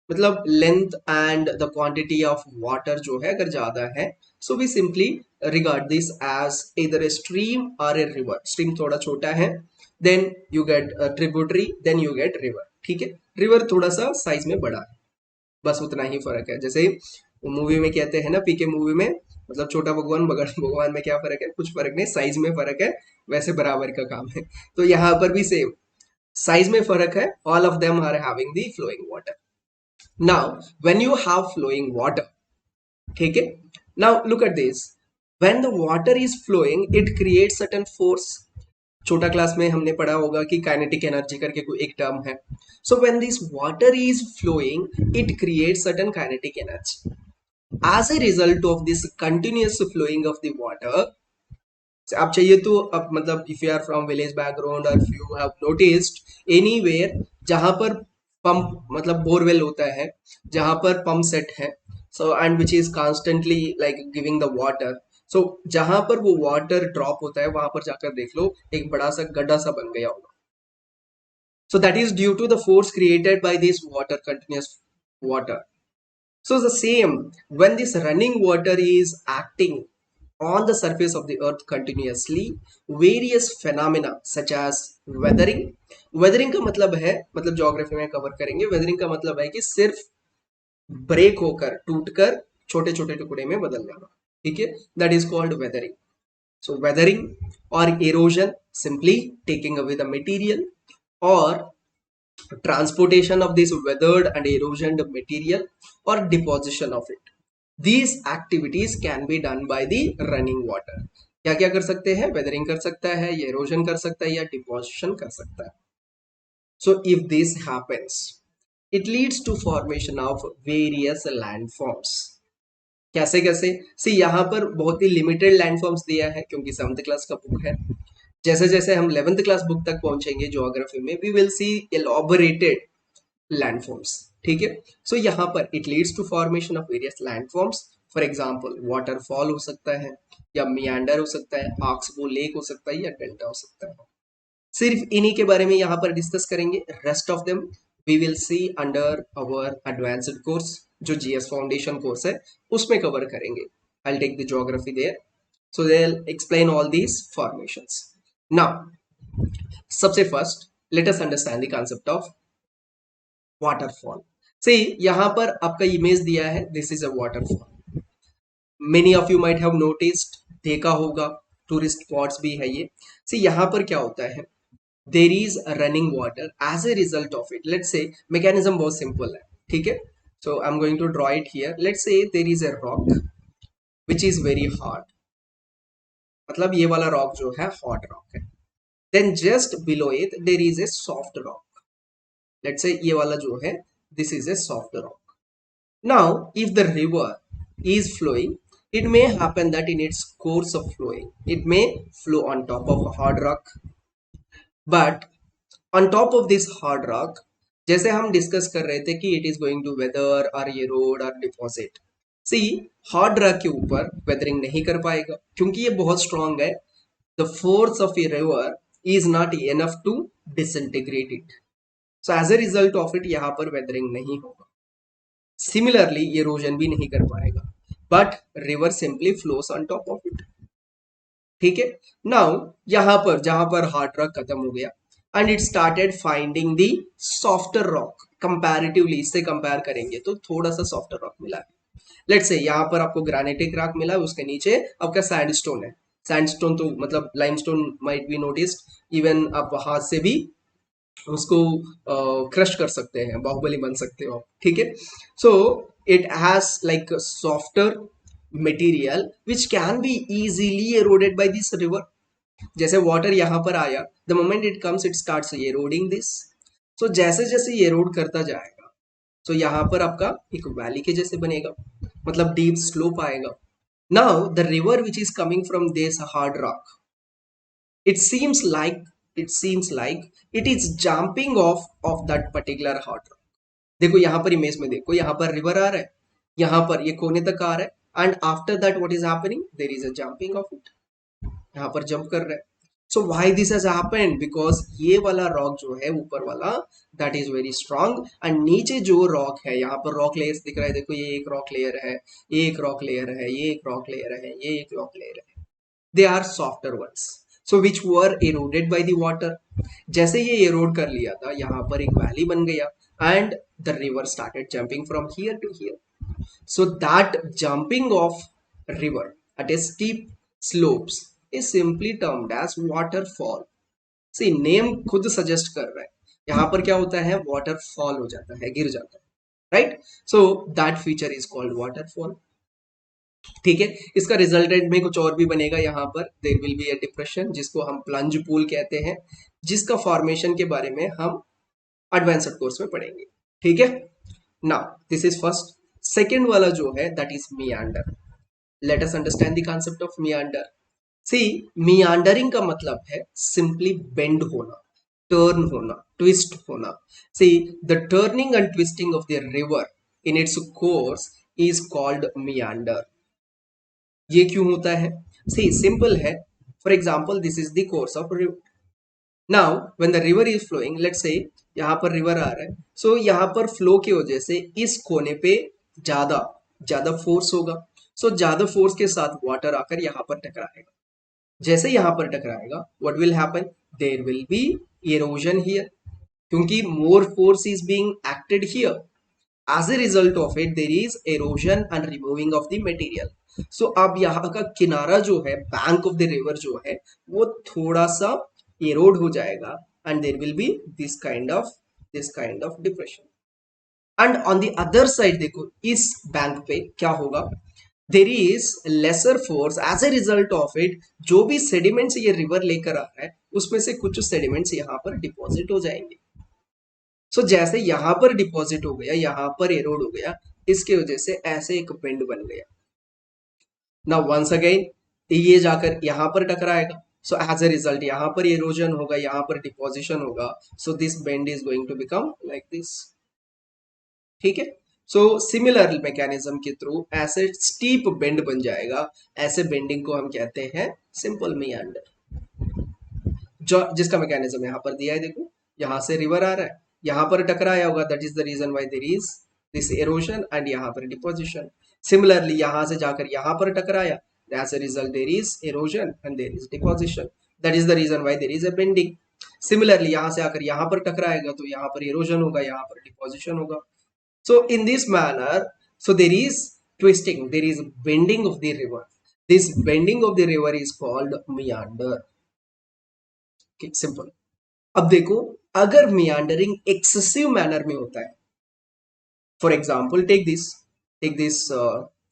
मतलब length and the quantity of water जो है अगर ज्यादा है, so we simply regard this as इधर ए स्ट्रीम और ए रिवर। स्ट्रीम थोड़ा छोटा है, then you get tributary, then you get river, ठीक है। रिवर थोड़ा सा साइज में बड़ा है, बस उतना ही फर्क है। जैसे मूवी में कहते हैं ना, पीके मूवी में, मतलब छोटा भगवान बड़ा भगवान में क्या फर्क है, कुछ फर्क नहीं, साइज में फर्क है, वैसे बराबर का काम है। तो यहाँ पर भी सेम साइज में फर्क है। All of them are having the flowing water. Now when you have flowing water, ठीक है, now look at this, when the water is flowing it creates certain force. छोटा क्लास में हमने पढ़ा होगा कि काइनेटिक एनर्जी करके कोई एक टर्म है. So when this water is flowing it creates certain kinetic energy. As a result of this continuous flowing of the water, आप चाहिए तो अब मतलब if you are from village background और if you have noticed anywhere जहां पर pump मतलब borewell होता है, जहां पर पंप सेट है, so and which is constantly like giving the water. So जहां पर वो वाटर ड्रॉप होता है वहां पर जाकर देख लो एक बड़ा सा गड्ढा सा बन गया होगा. So that is due to the force created by this water, continuous water. So the same, when this running water is acting on the surface of the earth continuously, various phenomena such as weathering. weathering का मतलब है, मतलब geography में cover करेंगे, weathering का मतलब है कि सिर्फ ब्रेक होकर टूटकर छोटे छोटे टुकड़े में बदल जाना. ठीक है, that is called weathering. So weathering or erosion, simply taking away the material, or transportation of this weathered and erosioned material, or deposition of it. These activities can be done by the running water. क्या क्या कर सकते हैं? Weathering कर सकता है, या erosion कर सकता है, या डिपोजिशन कर सकता है. So if this happens, it leads to formation of various landforms. कैसे कैसे? सी यहाँ पर बहुत ही लिमिटेड लैंडफॉर्म्स दिया है क्योंकि 7th क्लास का बुक है. जैसे जैसे हम 11th क्लास बुक तक पहुंचेंगे ज्योग्राफी में, we will see elaborated landforms. ठीक है, सो यहाँ पर it leads to formation of various landforms. For example waterfall हो सकता है, या मियांडर हो सकता है, ऑक्सबो लेक हो सकता है, या डेल्टा हो सकता है. सिर्फ इन्हीं के बारे में यहाँ पर डिस्कस करेंगे. Rest of them we will see under our advanced course, जो जीएस फाउंडेशन कोर्स है उसमें कवर करेंगे. I will take the geography there, so they will explain all these formations. Now सबसे first let us understand the concept of waterfall. Say यहाँ पर आपका image दिया है, this is a waterfall. Many of you might have noticed, देखा होगा, tourist spots भी है ये. से यहाँ पर क्या होता है, there is running water as a result of it. Let's say mechanism बहुत सिंपल है. ठीक है, so I am going to draw it here. Let's say there is a rock which is very hard, मतलब ये वाला rock जो है hot rock है. Then just below it there is a soft rock. Let's say ये वाला जो है this is a soft rock. Now if the river is flowing, it may happen that in its course of flowing it may flow on top of a hard rock, but on top of this hard rock, जैसे हम discuss कर रहे थे कि it is going to weather और ये road और deposit. सी hard rock के ऊपर वेदरिंग नहीं कर पाएगा क्योंकि ये बहुत स्ट्रांग है. The force of a river is not enough to disintegrate it. So as a result of it यहाँ पर वेदरिंग नहीं होगा. सिमिलरली इरोजन भी नहीं कर पाएगा, but river simply flows on top of it. ठीक है, नाउ यहाँ पर जहां पर हार्ड रॉक खत्म हो गया and it started finding the softer rock. Comparatively इससे कंपेयर करेंगे तो थोड़ा सा सॉफ्टर रॉक मिला है. लेट्स से यहाँ पर आपको ग्रेनाइटिक रॉक मिला, उसके नीचे आपका सैंडस्टोन है. सैंडस्टोन तो मतलब limestone might be noticed, even आप हाथ से भी उसको क्रश कर सकते हैं, बाहुबली बन सकते हो. ठीक है, so it has like softer material which can be easily eroded by this river. जैसे वाटर यहाँ पर आया, the moment it comes it starts eroding this. So जैसे जैसे ये एरोड करता जाएगा, तो यहाँ पर आपका एक वैली के जैसे बनेगा, मतलब डीप स्लोप आएगा. Now the river which is coming from this hard rock, it seems like it is jumping off of that particular hard rock. देखो यहाँ पर इमेज में देखो, यहाँ पर रिवर आ रहा है, यहाँ पर ये कोने तक आ रहा है, and after that what is happening, there is a jumping of it. यहाँ पर जंप कर रहा है. So why this has happened, because ये वाला रॉक जो है ऊपर वाला that is very strong, and नीचे जो रॉक है, यहाँ पर रॉक लेयर्स दिख रहा है. देखो ये एक रॉक लेयर है, ये एक रॉक लेयर है, ये एक रॉक लेयर है, ये एक रॉक लेयर है. They are softer ones, so which were eroded by the water. जैसे ये एरोड कर लिया था, यहाँ पर एक वैली बन गया and the river started jumping from here to here. So that jumping of river at a steep slopes is simply termed as waterfall. See, name खुद सजेस्ट कर रहा है, यहाँ पर क्या होता है, वाटरफॉल हो जाता है, गिर जाता है, right. So that feature is called waterfall. ठीक है, इसका रिजल्टेंट में कुछ और भी बनेगा। यहाँ पर there will be a depression जिसको हम प्लंज पूल कहते हैं, जिसका फॉर्मेशन के बारे में हम एडवांस्ड कोर्स में पढ़ेंगे। ठीक है, now this is first. Second वाला जो है that is meander. Let us understand the concept of meander. See, meandering का मतलब है सिंपली बेंड होना, टर्न होना, ट्विस्ट होना। See, the turning and twisting of the river in its course is called meander. ये क्यों होता है? सी, सिंपल है। For example, this is the course of river. Now when the river is flowing, let's say यहाँ पर river आ रहा है, so यहाँ पर फ्लो की वजह से इस कोने पे ज्यादा ज्यादा फोर्स होगा। सो ज्यादा फोर्स के साथ वाटर आकर यहाँ पर टकराएगा। जैसे यहाँ पर टकराएगा, what will happen? There will be erosion here, क्योंकि more force is being acted here. As a result of it there is erosion and removing of the material. So अब यहाँ का किनारा जो है, बैंक ऑफ द रिवर जो है, वो थोड़ा सा एरोड हो जाएगा and there will be this kind of depression. And on the other side देखो, इस बैंक पे क्या होगा? There is lesser force. As a result of it जो भी सेडिमेंट्स ये रिवर लेकर आ रहा है, उसमें से कुछ सेडिमेंट्स यहाँ पर डिपॉजिट हो जाएंगे। सो जैसे यहाँ पर डिपॉजिट हो गया, यहाँ पर एरोड हो गया, इसके वजह से ऐसे एक बेंड बन गया। नाउ वंस अगेन ये जाकर यहाँ पर टकराएगा, सो एज ए रिजल्ट यहाँ पर एरोजन होगा, यहाँ पर डिपोजिशन होगा। So this bend is going to become like this. ठीक है, सो सिमिलर मैकेनिज्म के थ्रू ऐसे स्टीप बेंड बन जाएगा। ऐसे बेंडिंग को हम कहते हैं सिंपल मियांडर। जो जिसका मैकेनिज्म यहाँ पर दिया है, देखो यहाँ से रिवर आ रहा है, यहाँ पर टकराया होगा, that is the reason why there is this erosion and यहाँ पर डिपोजिशन। सिमिलरली यहाँ से जाकर यहाँ पर टकराया, as a result there is erosion and there is deposition, that is the reason why there is a bending. Similarly यहाँ से आकर यहाँ पर टकराएगा तो यहाँ पर erosion होगा, यहाँ पर deposition होगा। So in this manner, so there is twisting, there is bending of the river. This bending of the river is called meander. Okay, simple. अब देखो, अगर meandering excessive manner में होता है, for example take this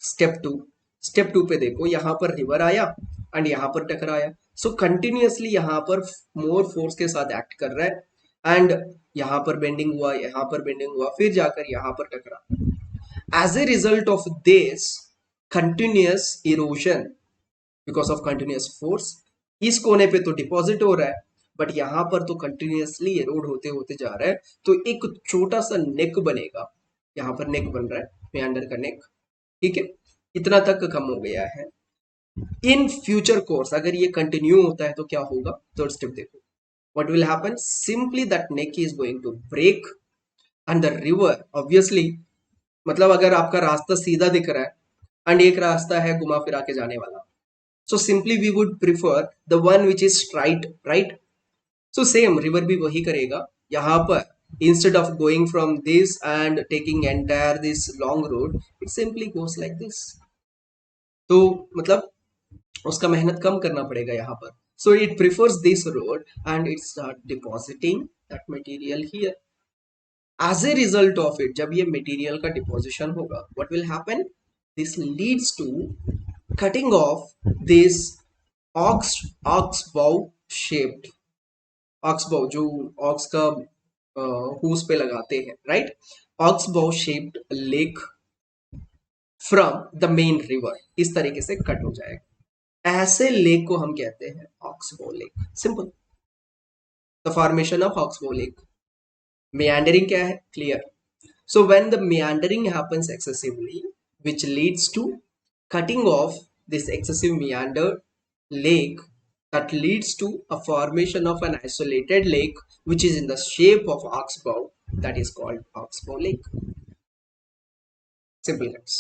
step 2 पे देखो, यहाँ पर रिवर आया एंड यहाँ पर टकराया। सो कंटिन्यूअसली यहाँ पर मोर फोर्स के साथ एक्ट कर रहा है एंड यहाँ पर बेंडिंग हुआ, यहाँ पर बेंडिंग हुआ, फिर जाकर यहाँ पर टकरा। As a result of this continuous erosion, because of continuous force, इस कोने पे तो डिपॉजिट हो रहा है, बट यहाँ पर तो कंटिन्यूअसली एरोड होते होते जा रहा है, तो एक छोटा सा नेक बनेगा। यहाँ पर नेक बन रहा है, मेंडर का नेक। ठीक है, इतना तक कम हो गया है। इन फ्यूचर कोर्स अगर ये कंटिन्यू होता है तो क्या होगा? थर्ड स्टेप देखो, what will happen? Simply that neck is going to break and the river obviously, मतलब अगर आपका रास्ता सीधा दिख रहा है एंड एक रास्ता है घुमा फिरा के जाने वाला, so simply we would prefer the one which is straight, right? So same river भी वही करेगा। यहाँ पर instead of going from this and taking entire this long road, it simply goes like this. तो मतलब उसका मेहनत कम करना पड़ेगा यहाँ पर। So it prefers this road and it start depositing that material here. As a result of it, जब ये material का deposition होगा, what will happen? This leads to cutting off this ox bow shaped, ox bow जो ox का whose पे लगाते हैं, right? ox bow shaped lake from the main river, इस तरीके से कट हो जाएगा। ऐसे लेक को हम कहते हैं ox bow lake। Simple. The formation of ox bow lake। meandering क्या है? Clear. So when the meandering happens excessively, which leads to cutting off this excessive meander lake, that leads to a formation of an isolated lake which is in the shape of oxbow, that is called oxbow lake. Simple guys.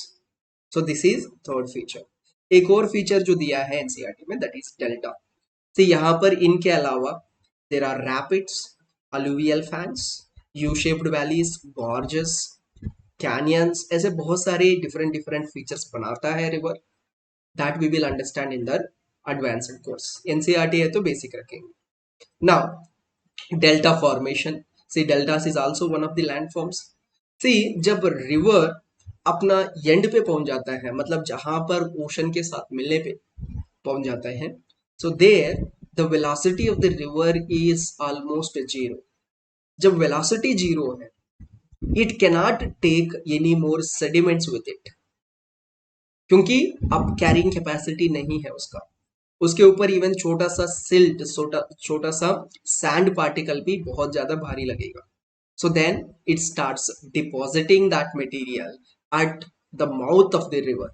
So this is third feature. एक और feature जो दिया है NCERT में, that is delta. तो यहाँ पर इनके अलावा there are rapids, alluvial fans, U-shaped valleys, gorges, canyons, ऐसे बहुत सारे different फीचर्स बनाता है river. that we will understand in the advanced course. NCERT है तो basic रखेंगे। Now, delta formation. See, deltas is also one of the landforms. See, जब river अपना एंड पे पहुंच जाता है, मतलब जहां पर ओशन के साथ मिलने पे पहुंच जाता है, so there the velocity of the river is almost zero. जब वेलोसिटी जीरो है, it cannot take any more sediments with it, क्योंकि अब कैरिंग कैपेसिटी नहीं है उसका। उसके ऊपर इवन छोटा सा सिल्ट, छोटा छोटा सा सैंड पार्टिकल भी बहुत ज्यादा भारी लगेगा। So then it starts depositing that material at the mouth of the river.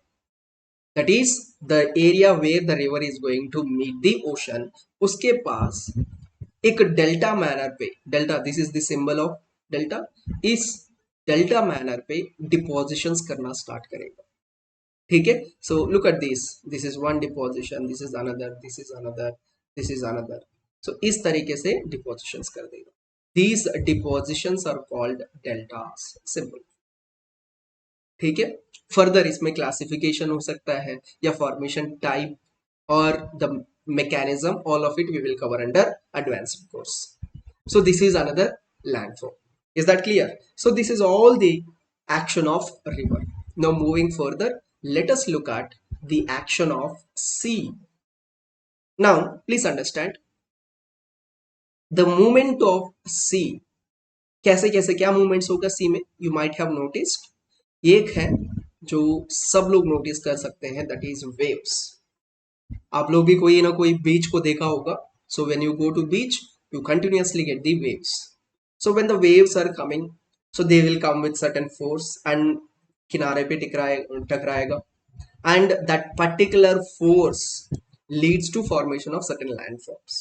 That is the area where the river is going to meet the ocean. उसके पास एक डेल्टा मैनर पे, delta this is the symbol of delta, इस delta manner पे depositions करना start करेगा। ठीक है, so look at this is one deposition, this is another, this is another, this is another. So इस तरीके से डिपोजिशंस कर देगा। These depositions are called deltas, simple। ठीक है, फर्दर इसमें क्लासिफिकेशन हो सकता है या फॉर्मेशन टाइप और the mechanism, all of it we will cover under advanced course। So this is another landform, is that clear? So this is all the action of river। Now moving further, let us look at the action of sea। Now please understand the movement of sea। कैसे कैसे क्या movements होगा सी में, you might have noticed. एक है जो सब लोग नोटिस कर सकते हैं, दैट इज वेव्स। आप लोग भी कोई ना कोई बीच को देखा होगा। So when you go to beach, you continuously get the waves. So when the waves are coming, so they will come with certain force and किनारे पे टकराएगा, and that particular force leads to formation of certain landforms।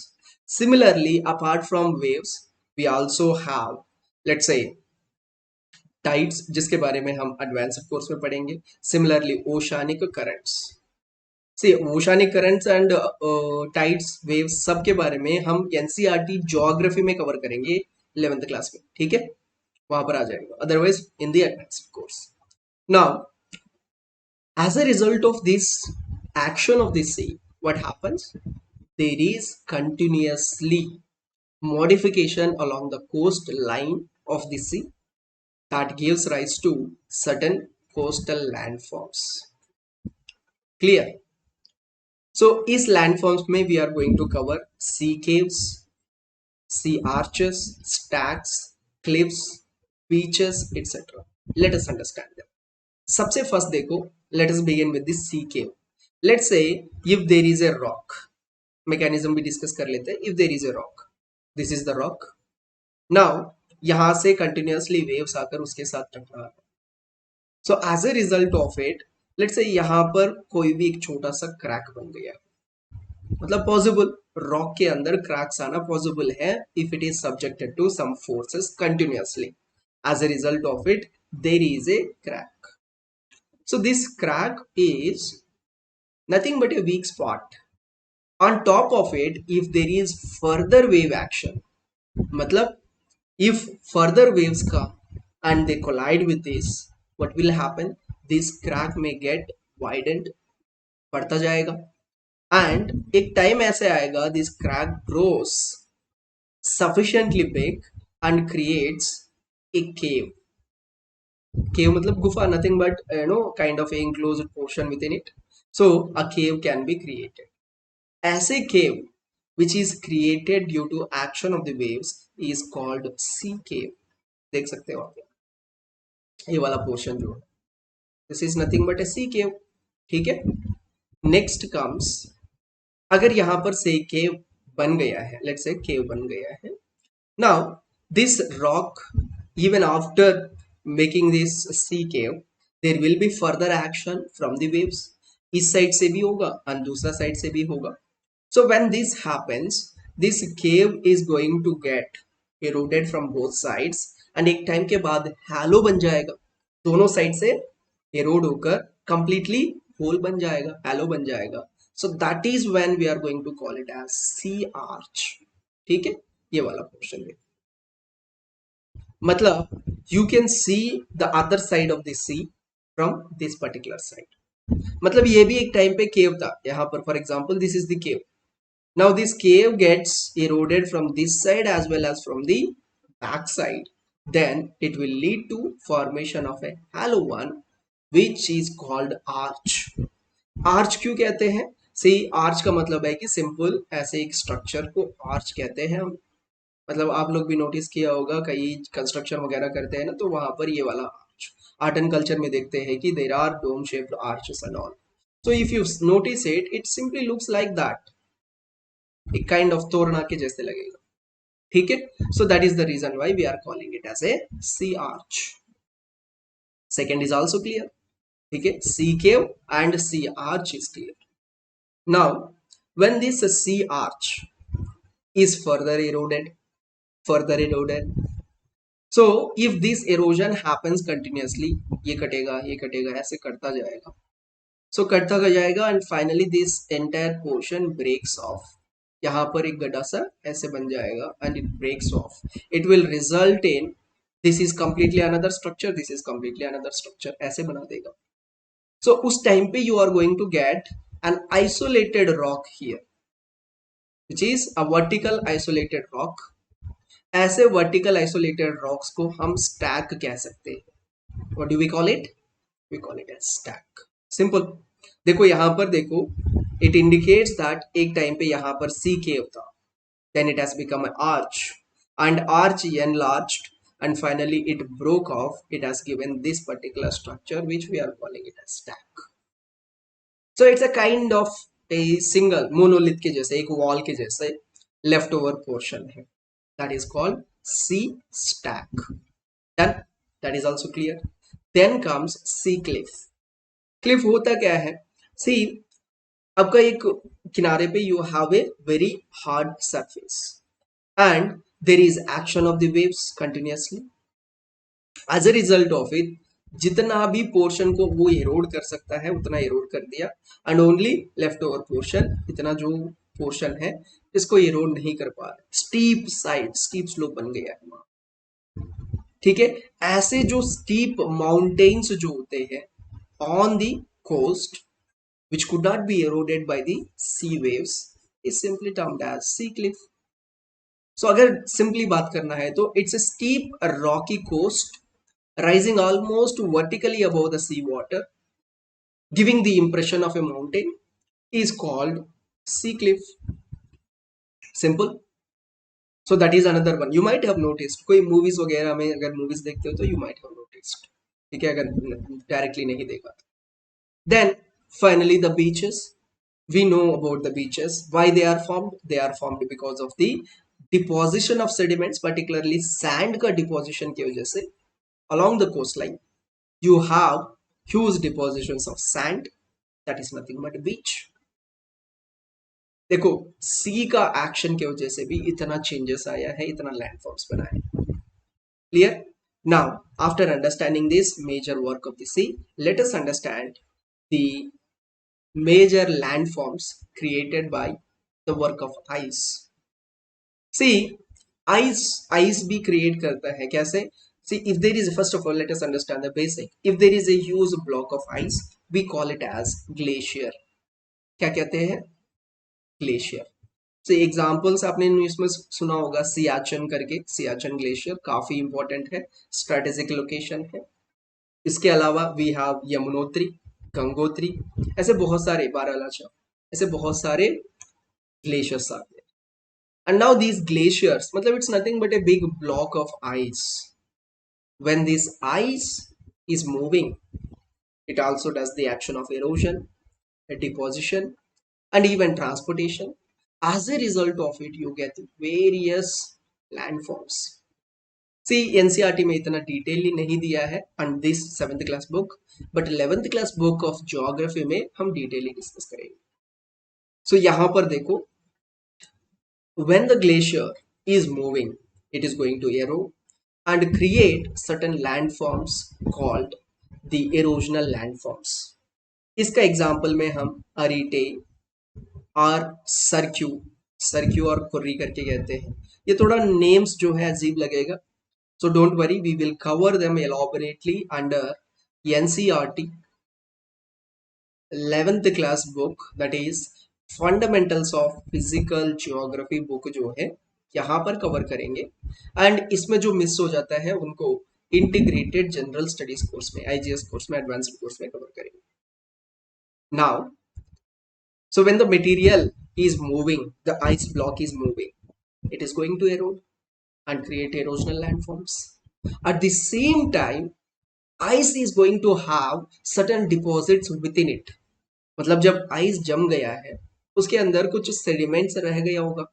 Similarly, apart from waves, we also have, let's say, tides, जिसके बारे में हम advanced course में पढ़ेंगे। Similarly oceanic currents, sea oceanic currents and tides, waves, सब के बारे में हम एनसीईआरटी ज्योग्राफी में कवर करेंगे 11th क्लास में। ठीक है, वहां पर आ जाएगा, otherwise in the advanced course. Now as a result of this action of the sea, what happens? There is continuously modification along the coastline of the sea that gives rise to certain coastal landforms। Clear? So इस landforms में we are going to cover sea caves, sea arches, stacks, cliffs, beaches, etc। Let us understand them। सबसे first देखो, let us begin with this sea cave। Let's say if there is a rock, mechanism भी discuss कर लेते हैं। if there is a rock, this is the rock। now यहां से continuously waves आकर उसके साथ टकरा रहे। So as a result of it, let's say यहां पर कोई भी एक छोटा सा क्रैक बन गया, मतलब पॉसिबल, रॉक के अंदर क्रैक्स आना पॉसिबल है if it is subjected to some forces continuously. As a result of it there is a crack. So this crack is nothing but a weak spot. On top of it, if there is further wave action, मतलब if further waves come and they collide with this, what will happen? This crack may get widened, बढ़ता जाएगा, and एक time ऐसे आएगा this crack grows sufficiently big and creates a cave। cave मतलब गुफा, nothing but kind of a enclosed portion within it। so a cave can be created। ऐसे cave which is created due to action of the waves is called sea cave। देख सकते हो आप ये वाला portion जो है, दिस इज नथिंग बट ए सी केव। ठीक है, नेक्स्ट कम्स, अगर यहां पर से केव बन गया है, लेट्स से केव बन गया है, now this rock even after making this sea cave, there will be further action from the waves. इस साइड से भी होगा और दूसरा साइड से भी होगा। So when this happens, this cave is going to get eroded from both sides, and एक टाइम के बाद हैलो बन जाएगा, दोनों साइड से एरोड होकर कंप्लीटली होल बन जाएगा, हैलो बन जाएगा। So that is when we are going to call it as sea arch. ठीक है, ये वाला पोर्शन है, मतलब you can see the other side of the sea from this particular side. मतलब ये भी एक टाइम पे केव था यहाँ पर, for example this is the cave. Now this cave gets eroded from this side as well as from the back side. Then it will lead to formation of a hollow one which is called arch. Arch क्यों कहते हैं? सी, arch का मतलब है कि simple ऐसे एक structure को आर्च कहते हैं हम। मतलब आप लोग भी नोटिस किया होगा, कई कंस्ट्रक्शन वगैरह करते हैं ना, तो वहां पर ये वाला आर्च आर्ट एंड कल्चर में देखते हैं कि there are dome shaped arches and all. So if you notice it simply looks like that, एक काइंड ऑफ तोरणा के जैसे लगेगा। ठीक है, so that is the reason why we are calling it as a sea arch. Second is also clear. ठीक है, sea cave and sea arch is clear. Now when this sea arch is further eroded, so if this erosion happens continuously, ये कटेगा ऐसे करता जाएगा, so करता जाएगा and finally this entire portion breaks off। यहाँ पर एक गड्ढा सा ऐसे बन जाएगा and it breaks off, it will result in this is completely another structure, this is completely another structure, ऐसे बना देगा। so उस टाइम पे you are going to get an isolated rock here which is a vertical isolated rock। ऐसे vertical isolated rocks को हम stack कह सकते हैं। What do we call it? We call it as stack. Simple. देखो यहां पर देखो, इट इंडिकेट्स दैट एक टाइम पे यहां पर सी केव था, then it has become an arch and arch enlarged and finally it broke off, it has given this particular structure which we are calling it as stack। so it's a kind of a single monolith के जैसे, एक wall के जैसे left over portion है, that is called C stack। Done? That is also clear। Then comes C cliff। cliff होता क्या है? See, आपका एक किनारे पे you have a very hard surface and there is action of the waves continuously। As a result of it, जितना भी portion को वो एरोड कर सकता है उतना एरोड कर दिया and only left over portion, इतना जो पोर्शन है इसको एरोड नहीं कर पा रहे, स्टीप साइड, स्टीप स्लोप बन गया है। ठीक है, ऐसे जो स्टीप माउंटेन्स जो होते हैं on the coast which could not be eroded by the sea waves is simply termed as sea cliff। so अगर सिंपली बात करना है तो it's a steep rocky coast rising almost vertically above the sea water giving the impression of a mountain is called sea cliff। simple। so that is another one you might have noticed, कोई movies वगैरह में अगर movies देखते हो तो you might have noticed। ठीक है, अगर डायरेक्टली नहीं देखा। then finally the beaches, we know about the beaches, why they are formed? They are formed because of the deposition of sediments, particularly sand का deposition की वजह से along the coastline you have huge depositions of sand, that is nothing but a beach। देखो सी का action की वजह से भी इतना चेंजेस आया है, इतना लैंडफॉर्म्स बना है। Clear? Now after understanding this major work of the sea, let us understand the major landforms created by the work of ice. See, ice भी क्रिएट करता है कैसे? See, if there is, first of all, let us understand the basic. If there is a huge block of ice, we call it as glacier। क्या कहते हैं? Glacier. so examples आपने इसमें सुना होगा, सियाचन करके, सियाचन ग्लेशियर काफी इंपॉर्टेंट है, स्ट्रेटेजिक लोकेशन है। इसके अलावा वी हैव यमुनोत्री, गंगोत्री, ऐसे बहुत सारे, बारालाचा, ऐसे बहुत सारे ग्लेशियर्स आते हैं। एंड नाउ दीज ग्लेशियर्स मतलब it's nothing but a big block of ice. when this ice is moving, it also does the action of erosion, deposition and even transportation। as a result of it you get various landforms। see, NCERT में इतना detailed नहीं दिया है on this 7th class book, but 11th class book of geography में हम detailed discuss करेंगे। so यहाँ पर देखो, when the glacier is moving it is going to erode and create certain landforms called the erosional landforms। इसका example में हम अरीटे और सरक्यू और कुर्री करके कहते हैं। ये थोड़ा नेम्स जो है अजीब लगेगा, so don't worry, we will cover them elaborately under NCERT 11th class book, that is fundamentals of physical geography book जो है यहाँ पर कवर करेंगे। एंड इसमें जो मिस हो जाता है उनको इंटीग्रेटेड जनरल स्टडीज कोर्स में, आईजीएस कोर्स में, एडवांस्ड कोर्स में कवर करेंगे. Now so when the material is moving, the ice block is moving, it is going to erode and create erosional landforms. At the same time, ice is going to have certain deposits within it. मतलब जब ice जम गया है उसके अंदर कुछ sediments रह गया होगा,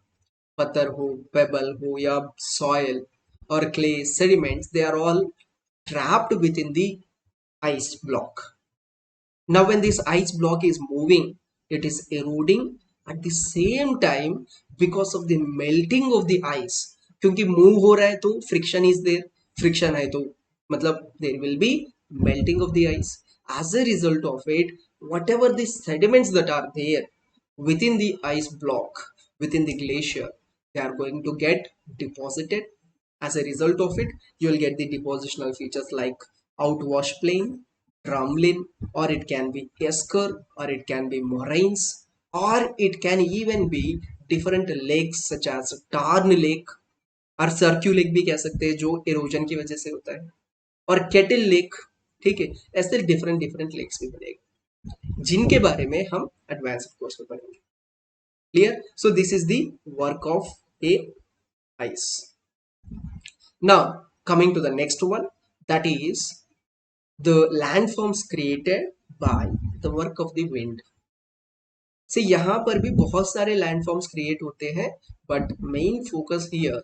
पत्थर हो, पेबल हो या सॉइल और clay sediments, they are all trapped within the ice block. Now when this ice block is moving, it is eroding at the same time because of the melting of the ice. क्योंकि move हो रहा है तो friction is there, friction है तो मतलब there will be melting of the ice. As a result of it, whatever the sediments that are there within the ice block, within the glacier, they are going to get deposited. As a result of it, you will get the depositional features like outwash plain, drumlin, or it can be esker, or it can be moraines, or it can even be different lakes such as Tarn Lake और सर्क्यू lake भी कह सकते हैं जो erosion की वजह से होता है, और केटल लेक. ठीक है, ऐसे डिफरेंट डिफरेंट लेक्स भी बनेगा जिनके बारे में हम एडवांस कोर्स में पढ़ेंगे. Clear? So this is the work of a ice. Now coming to the next one, that is the landforms created by the work of the wind. से यहाँ पर भी बहुत सारे लैंडफॉर्म्स क्रिएट होते हैं, but main focus here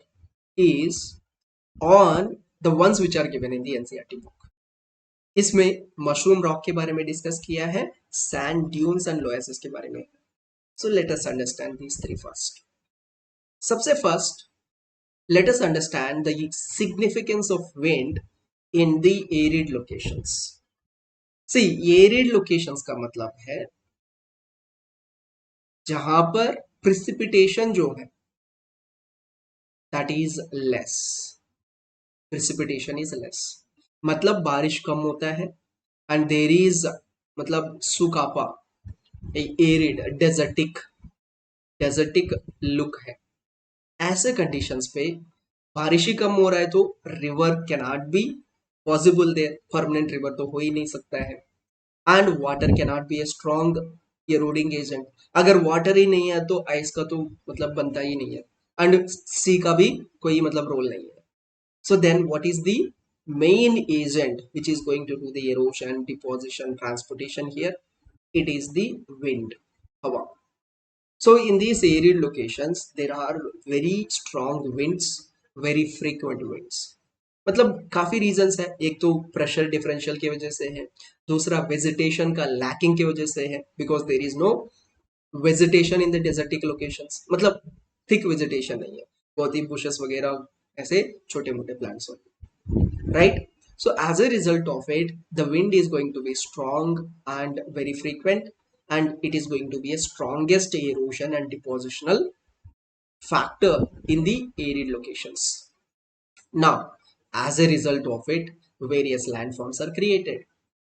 is on the ones which are given in the NCERT book. इसमें mushroom rock के बारे में डिस्कस किया है, सैंड ड्यून्स एंड लोएसिस के बारे में. So let us understand these three first. सबसे first let us understand the significance of wind in the arid locations. See, arid locations का मतलब है जहां पर precipitation जो है that is less. Precipitation is less. मतलब बारिश कम होता है and there is मतलब सुकापा, arid, desertic look है. ऐसे conditions पे बारिश ही कम हो रहा है तो river cannot be possible there, permanent river तो हो ही नहीं सकता है. And water can not be a strong eroding agent. अगर वाटर ही नहीं है तो आइस का तो मतलब बनता ही नहीं है, एंड सी का भी कोई मतलब रोल नहीं है. So then what is the main agent which is going to do the erosion, deposition, transportation here? It is the wind, हवा. So in these arid locations there are very strong winds, very frequent winds. मतलब काफी reasons है. एक तो pressure differential की वजह से है, दूसरा वेजिटेशन का लैकिंग की वजह से है, because there is no vegetation in the desertic locations. मतलब थिक वेजिटेशन नहीं है, बहुत ही बुशेस वगैरह ऐसे छोटे मोटे प्लांट्स होते, right? So as a result of it the wind is going to be strong and very frequent, and it is going to be a strongest erosion and depositional factor in the arid locations. Now as a result of it various landforms are created.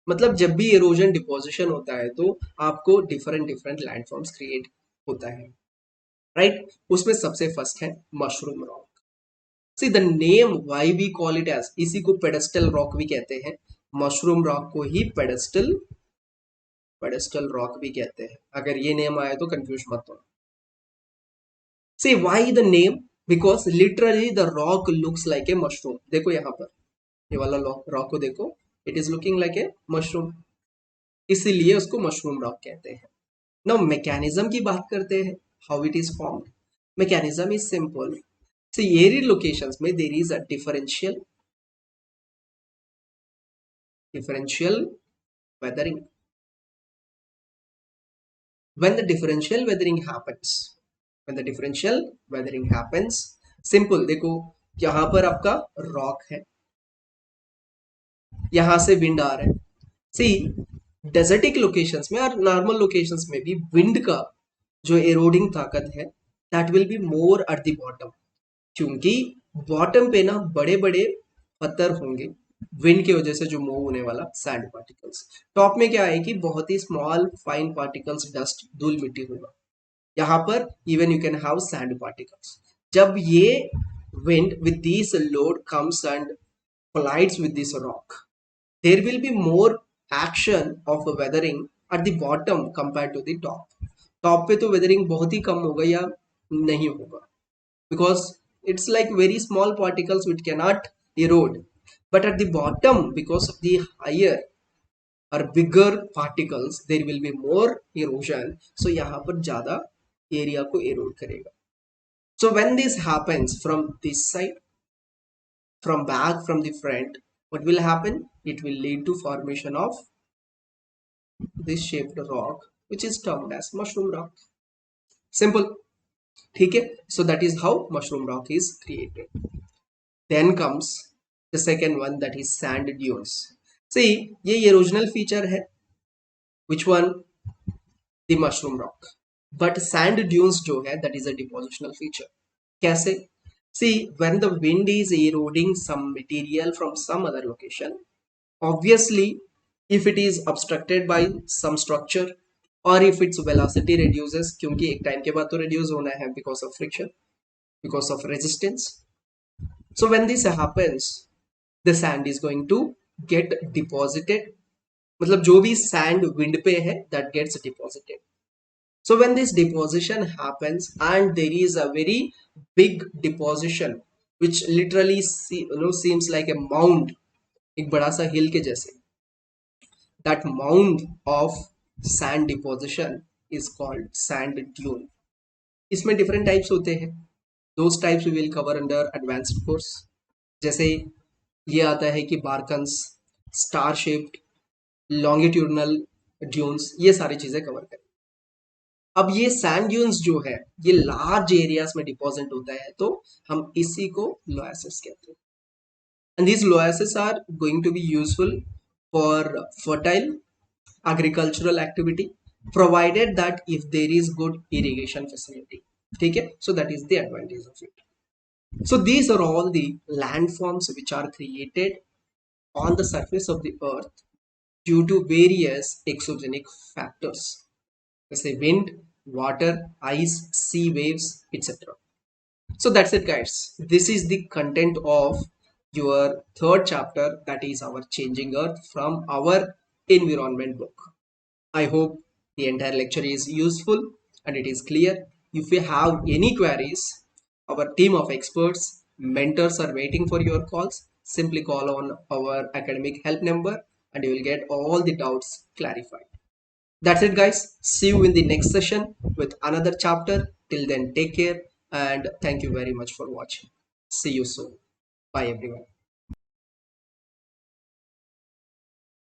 मतलब जब भी erosion deposition होता है तो आपको different different landforms create होता है, right? उसमें सबसे फर्स्ट है mushroom rock. See the name why we call it as, इसी को pedestal rock भी कहते हैं. मशरूम रॉक को ही pedestal rock भी कहते हैं. अगर ये नेम आए तो कंफ्यूज मत हो. See why the name? Because literally the rock looks like a mushroom. देखो यहाँ पर ये वाला रॉक को देखो, it is looking like a mushroom, इसीलिए उसको मशरूम रॉक कहते हैं. नाउ मैकेनिज्म की बात करते हैं, how it is formed. Mechanism is simple. See arid locations में there is a differential weathering. When the differential weathering happens, simple देखो यहाँ पर आपका रॉक है, यहां से विंड आ रहा है. सी डेजर्टिक लोकेशंस में और नॉर्मल लोकेशंस में भी विंड का जो एरोडिंग ताकत है that will be more at the bottom, क्योंकि बॉटम पे ना बड़े बड़े पत्थर होंगे विंड की वजह से जो मूव होने वाला सैंड पार्टिकल्स. टॉप में क्या है कि बहुत ही स्मॉल फाइन पार्टिकल्स, डस्ट, धूल मिट्टी होगा. यहाँ पर even you can have sand particles. जब ये wind with this load comes and collides with this rock, there will be more action of weathering at the bottom compared to the top. Top पे तो weathering बहुत ही कम होगा या नहीं होगा, because it's like very small particles which cannot erode. But at the bottom, because of the higher or bigger particles, there will be more erosion. So यहाँ पर ज़्यादा area को erode करेगा. So when this happens from this side, from back, from the front, what will happen? It will lead to formation of this shaped rock, which is termed as mushroom rock. Simple. ठीक है? So that is how mushroom rock is created. Then comes the second one, that is sand dunes. See, ये erosional feature है. Which one? The mushroom rock. But sand dunes जो है, that is a depositional feature. कैसे? See, when the wind is eroding some material from some other location, obviously if it is obstructed by some structure or if its velocity reduces, क्योंकि एक time के बाद तो reduce होना है because of friction, because of resistance. So when this happens, the sand is going to get deposited. मतलब जो भी sand wind पे है, that gets deposited. So when this deposition happens, and there is a very big deposition which literally seems like a mound, एक बड़ा सा हिल के जैसे, that mound of sand deposition is called sand dune. इसमें different types होते हैं. Those types we will cover under advanced course. जैसे ये आता है कि बारकन्स, स्टार शेप्ड, लॉन्गिट्यूडनल ड्यून्स, ये सारी चीजें कवर करें. अब ये सैंड ड्यून्स जो है, ये लार्ज एरियाज में डिपॉजिट होता है, तो हम इसी को लोएसिस कहते हैं. And these loases are going to be useful for fertile agricultural activity, provided that if there is good irrigation facility. ठीक है? So that is the advantage of it. So these are all the landforms which are created on the surface of the earth due to various exogenic factors, let's say wind, water, ice, sea waves, etc. So that's it, guys. This is the content of your third chapter, that is our changing earth, from our environment book. I hope the entire lecture is useful and it is clear. If you have any queries, our team of experts, mentors are waiting for your calls. Simply call on our academic help number and you will get all the doubts clarified. That's it, guys. See you in the next session with another chapter. Till then, take care and thank you very much for watching. See you soon. Bye, everyone.